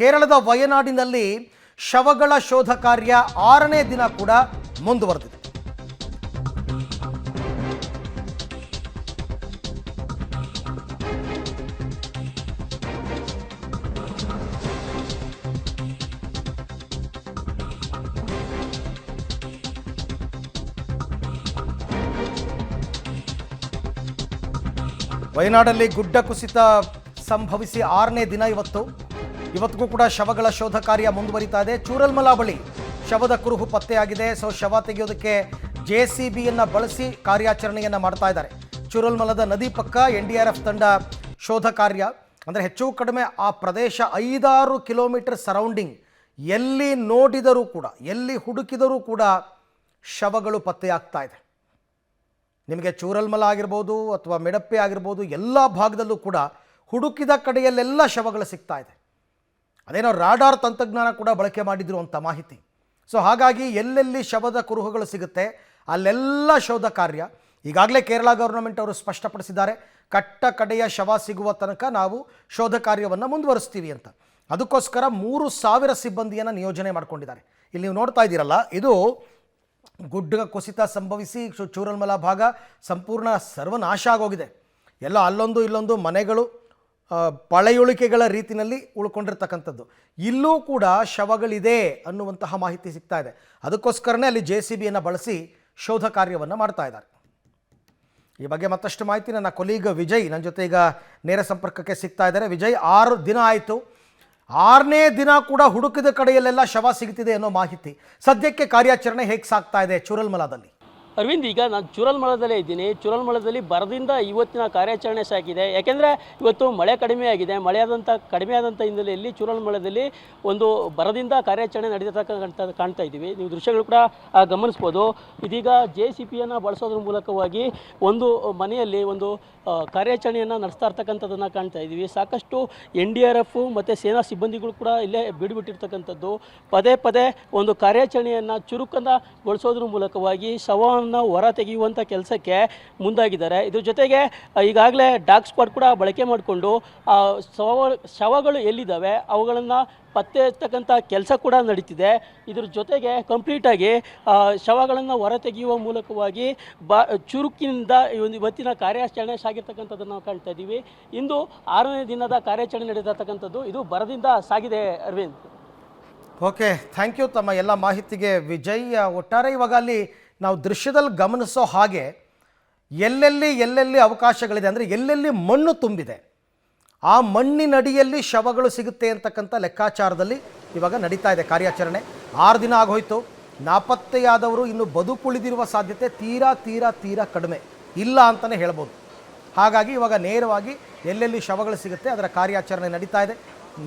ಕೇರಳದ ವಯನಾಡಿನಲ್ಲಿ ಶವಗಳ ಶೋಧ ಕಾರ್ಯ 6ನೇ ದಿನ ಕೂಡ ಮುಂದುವರೆದಿದೆ. ವಯನಾಡಲ್ಲಿ ಗುಡ್ಡ ಕುಸಿತ ಸಂಭವಿಸಿ 6ನೇ ದಿನ ಇವತ್ತಿಗೂ ಕೂಡ ಶವಗಳ ಶೋಧ ಕಾರ್ಯ ಮುಂದುವರಿತಾ ಇದೆ. ಚೂರಲ್ಮಲ ಬಳಿ ಶವದ ಕುರುಹು ಪತ್ತೆಯಾಗಿದೆ. ಶವ ತೆಗೆಯೋದಕ್ಕೆ JCBಯನ್ನು ಬಳಸಿ ಕಾರ್ಯಾಚರಣೆಯನ್ನು ಮಾಡ್ತಾ ಇದ್ದಾರೆ. ಚೂರಲ್ಮಲದ ನದಿ ಪಕ್ಕ NDRF ತಂಡ ಶೋಧ ಕಾರ್ಯ ಅಂದರೆ ಹೆಚ್ಚು ಕಡಿಮೆ ಆ ಪ್ರದೇಶ 5-6 ಕಿಲೋಮೀಟರ್ ಸರೌಂಡಿಂಗ್ ಎಲ್ಲಿ ನೋಡಿದರೂ ಕೂಡ ಎಲ್ಲಿ ಹುಡುಕಿದರೂ ಕೂಡ ಶವಗಳು ಪತ್ತೆಯಾಗ್ತಾ ಇದೆ. ನಿಮಗೆ ಚೂರಲ್ಮಲ ಆಗಿರ್ಬೋದು ಅಥವಾ ಮೆಡಪ್ಪೆ ಆಗಿರ್ಬೋದು ಎಲ್ಲ ಭಾಗದಲ್ಲೂ ಕೂಡ ಹುಡುಕಿದ ಕಡೆಯಲ್ಲೆಲ್ಲ ಶವಗಳು ಸಿಗ್ತಾ ಇದೆ. ಅದೇನೋ ರಾಡಾರ್ ತಂತ್ರಜ್ಞಾನ ಕೂಡ ಬಳಕೆ ಮಾಡಿದ್ರು ಅಂತ ಮಾಹಿತಿ. ಹಾಗಾಗಿ ಎಲ್ಲೆಲ್ಲಿ ಶವದ ಕುರುಹುಗಳು ಸಿಗುತ್ತೆ ಅಲ್ಲೆಲ್ಲ ಶೋಧ ಕಾರ್ಯ. ಈಗಾಗಲೇ ಕೇರಳ ಗವರ್ನಮೆಂಟ್ ಅವರು ಸ್ಪಷ್ಟಪಡಿಸಿದ್ದಾರೆ, ಕಟ್ಟ ಕಡೆಯ ಶವ ಸಿಗುವ ತನಕ ನಾವು ಶೋಧ ಕಾರ್ಯವನ್ನು ಮುಂದುವರಿಸ್ತೀವಿ ಅಂತ. ಅದಕ್ಕೋಸ್ಕರ 3,000 ಸಿಬ್ಬಂದಿಯನ್ನು ನಿಯೋಜನೆ ಮಾಡಿಕೊಂಡಿದ್ದಾರೆ. ಇಲ್ಲಿ ನೀವು ನೋಡ್ತಾ ಇದ್ದೀರಲ್ಲ, ಇದು ಗುಡ್ಡ ಕುಸಿತ ಸಂಭವಿಸಿ ಚೂರಲ್ಮಲ ಭಾಗ ಸಂಪೂರ್ಣ ಸರ್ವನಾಶ ಆಗೋಗಿದೆ. ಎಲ್ಲ ಅಲ್ಲೊಂದು ಇಲ್ಲೊಂದು ಮನೆಗಳು ಪಳೆಯುಳಿಕೆಗಳ ರೀತಿಯಲ್ಲಿ ಉಳ್ಕೊಂಡಿರ್ತಕ್ಕಂಥದ್ದು. ಇಲ್ಲೂ ಕೂಡ ಶವಗಳಿದೆ ಅನ್ನುವಂತಹ ಮಾಹಿತಿ ಸಿಗ್ತಾ ಇದೆ. ಅದಕ್ಕೋಸ್ಕರನೇ ಅಲ್ಲಿ JCBಯನ್ನು ಬಳಸಿ ಶೋಧ ಕಾರ್ಯವನ್ನು ಮಾಡ್ತಾ ಇದ್ದಾರೆ. ಈ ಬಗ್ಗೆ ಮತ್ತಷ್ಟು ಮಾಹಿತಿ ನನ್ನ ಕೊಲೀಗ್ ವಿಜಯ್ ನನ್ನ ಜೊತೆ ಈಗ ನೇರ ಸಂಪರ್ಕಕ್ಕೆ ಸಿಗ್ತಾ ಇದ್ದಾರೆ. ವಿಜಯ್, 6 ದಿನ ಆಯಿತು, 6ನೇ ದಿನ ಕೂಡ ಹುಡುಕಿದ ಕಡೆಯಲ್ಲೆಲ್ಲ ಶವ ಸಿಗ್ತಿದೆ ಅನ್ನೋ ಮಾಹಿತಿ. ಸದ್ಯಕ್ಕೆ ಕಾರ್ಯಾಚರಣೆ ಹೇಗೆ ಸಾಗ್ತಾ ಇದೆ ಚೂರಲ್ಮಲದಲ್ಲಿ? ಅರವಿಂದ್, ಈಗ ನಾನು ಚೂರಲ್ಮಲದಲ್ಲೇ ಇದ್ದೀನಿ. ಚೂರಲ್ಮಲದಲ್ಲಿ ಬರದಿಂದ ಇವತ್ತಿನ ಕಾರ್ಯಾಚರಣೆ ಸಾಗಿದೆ. ಯಾಕೆಂದರೆ ಇವತ್ತು ಮಳೆ ಕಡಿಮೆ ಆದಂಥ ಹಿನ್ನೆಲೆಯಲ್ಲಿ ಚೂರಲ್ಮಲದಲ್ಲಿ ಒಂದು ಬರದಿಂದ ಕಾರ್ಯಾಚರಣೆ ನಡೀತಕ್ಕಂಥ ಕಾಣ್ತಾ ಇದ್ದೀವಿ. ನೀವು ದೃಶ್ಯಗಳು ಕೂಡ ಗಮನಿಸ್ಬೋದು. ಇದೀಗ JCBಯನ್ನು ಬಳಸೋದ್ರ ಮೂಲಕವಾಗಿ ಒಂದು ಮನೆಯಲ್ಲಿ ಒಂದು ಕಾರ್ಯಾಚರಣೆಯನ್ನು ನಡೆಸ್ತಾ ಇರ್ತಕ್ಕಂಥದ್ದನ್ನು ಕಾಣ್ತಾ ಇದ್ದೀವಿ. ಸಾಕಷ್ಟು NDRF ಮತ್ತು ಸೇನಾ ಸಿಬ್ಬಂದಿಗಳು ಕೂಡ ಇಲ್ಲೇ ಬಿಡುಬಿಟ್ಟಿರ್ತಕ್ಕಂಥದ್ದು. ಪದೇ ಒಂದು ಕಾರ್ಯಾಚರಣೆಯನ್ನು ಚುರುಕನ್ನಗೊಳಿಸೋದ್ರ ಮೂಲಕವಾಗಿ ಶವವನ್ನು ಹೊರ ತೆಗೆಯುವಂಥ ಕೆಲಸಕ್ಕೆ ಮುಂದಾಗಿದ್ದಾರೆ. ಇದ್ರ ಜೊತೆಗೆ ಈಗಾಗಲೇ ಡಾಗ್ ಸ್ಕ್ವಾಡ್ ಕೂಡ ಬಳಕೆ ಮಾಡಿಕೊಂಡು ಶವಗಳು ಎಲ್ಲಿದ್ದಾವೆ ಅವುಗಳನ್ನು ಪತ್ತೆ ಹಚ್ಚತಕ್ಕಂಥ ಕೆಲಸ ಕೂಡ ನಡೀತಿದೆ. ಇದ್ರ ಜೊತೆಗೆ ಕಂಪ್ಲೀಟಾಗಿ ಶವಗಳನ್ನು ಹೊರ ತೆಗೆಯುವ ಮೂಲಕವಾಗಿ ಚುರುಕಿನಿಂದ ಇವತ್ತಿನ ಕಾರ್ಯಾಚರಣೆ ಸಾಗಿರ್ತಕ್ಕಂಥದ್ದನ್ನು ನಾವು ಕಾಣ್ತಾ ಇದ್ದೀವಿ. ಇಂದು 6ನೇ ದಿನದ ಕಾರ್ಯಾಚರಣೆ ನಡೆದಿರ್ತಕ್ಕಂಥದ್ದು ಇದು ಬರದಿಂದ ಸಾಗಿದೆ. ಅರವಿಂದ್, ಓಕೆ, ಥ್ಯಾಂಕ್ ಯು ತಮ್ಮ ಎಲ್ಲ ಮಾಹಿತಿಗೆ ವಿಜಯ್. ಒಟ್ಟಾರೆ ಇವಾಗ ಅಲ್ಲಿ ನಾವು ದೃಶ್ಯದಲ್ಲಿ ಗಮನಿಸೋ ಹಾಗೆ ಎಲ್ಲೆಲ್ಲಿ ಅವಕಾಶಗಳಿದೆ ಅಂದರೆ ಎಲ್ಲೆಲ್ಲಿ ಮಣ್ಣು ತುಂಬಿದೆ ಆ ಮಣ್ಣಿನಡಿಯಲ್ಲಿ ಶವಗಳು ಸಿಗುತ್ತೆ ಅಂತಕ್ಕಂಥ ಲೆಕ್ಕಾಚಾರದಲ್ಲಿ ಇವಾಗ ನಡೀತಾ ಇದೆ ಕಾರ್ಯಾಚರಣೆ. 6 ದಿನ ಆಗೋಯ್ತು. ನಾಪತ್ತೆಯಾದವರು ಇನ್ನು ಬದುಕುಳಿದಿರುವ ಸಾಧ್ಯತೆ ತೀರಾ ಕಡಿಮೆ ಇಲ್ಲ ಅಂತಲೇ ಹೇಳ್ಬೋದು. ಹಾಗಾಗಿ ಇವಾಗ ನೇರವಾಗಿ ಎಲ್ಲೆಲ್ಲಿ ಶವಗಳು ಸಿಗುತ್ತೆ ಅದರ ಕಾರ್ಯಾಚರಣೆ ನಡೀತಾ ಇದೆ.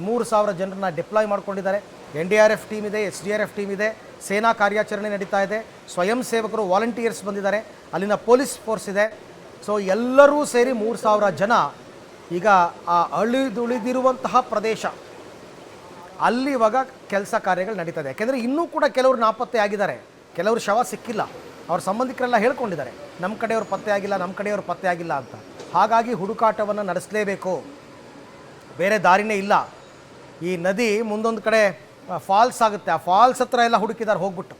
3,000 ಜನರನ್ನ ಡಿಪ್ಲಾಯ್ ಮಾಡ್ಕೊಂಡಿದ್ದಾರೆ. NDRF ಟೀಮ್ ಇದೆ, SDRF ಟೀಮ್ ಇದೆ, ಸೇನಾ ಕಾರ್ಯಾಚರಣೆ ನಡೀತಾ ಇದೆ, ಸ್ವಯಂ ಸೇವಕರು ವಾಲಂಟಿಯರ್ಸ್ ಬಂದಿದ್ದಾರೆ, ಅಲ್ಲಿನ ಪೊಲೀಸ್ ಫೋರ್ಸ್ ಇದೆ. ಎಲ್ಲರೂ ಸೇರಿ 3,000 ಜನ ಈಗ ಆ ಉಳಿದಿರುವಂತಹ ಪ್ರದೇಶ ಅಲ್ಲಿ ಇವಾಗ ಕೆಲಸ ಕಾರ್ಯಗಳು ನಡೀತಾ ಇದೆ. ಯಾಕೆಂದರೆ ಇನ್ನೂ ಕೂಡ ಕೆಲವರು ನಾಪತ್ತೆ ಆಗಿದ್ದಾರೆ, ಕೆಲವರು ಶವ ಸಿಕ್ಕಿಲ್ಲ. ಅವ್ರ ಸಂಬಂಧಿಕರೆಲ್ಲ ಹೇಳ್ಕೊಂಡಿದ್ದಾರೆ, ನಮ್ಮ ಕಡೆಯವರು ಪತ್ತೆ ಆಗಿಲ್ಲ ಅಂತ. ಹಾಗಾಗಿ ಹುಡುಕಾಟವನ್ನು ನಡೆಸಲೇಬೇಕು, ಬೇರೆ ದಾರಿನೇ ಇಲ್ಲ. ಈ ನದಿ ಮುಂದೊಂದು ಕಡೆ ಫಾಲ್ಸ್ ಆಗುತ್ತೆ, ಆ ಫಾಲ್ಸ್ ಹತ್ರ ಎಲ್ಲ ಹುಡುಕಿದ್ದಾರೆ ಹೋಗ್ಬಿಟ್ಟು.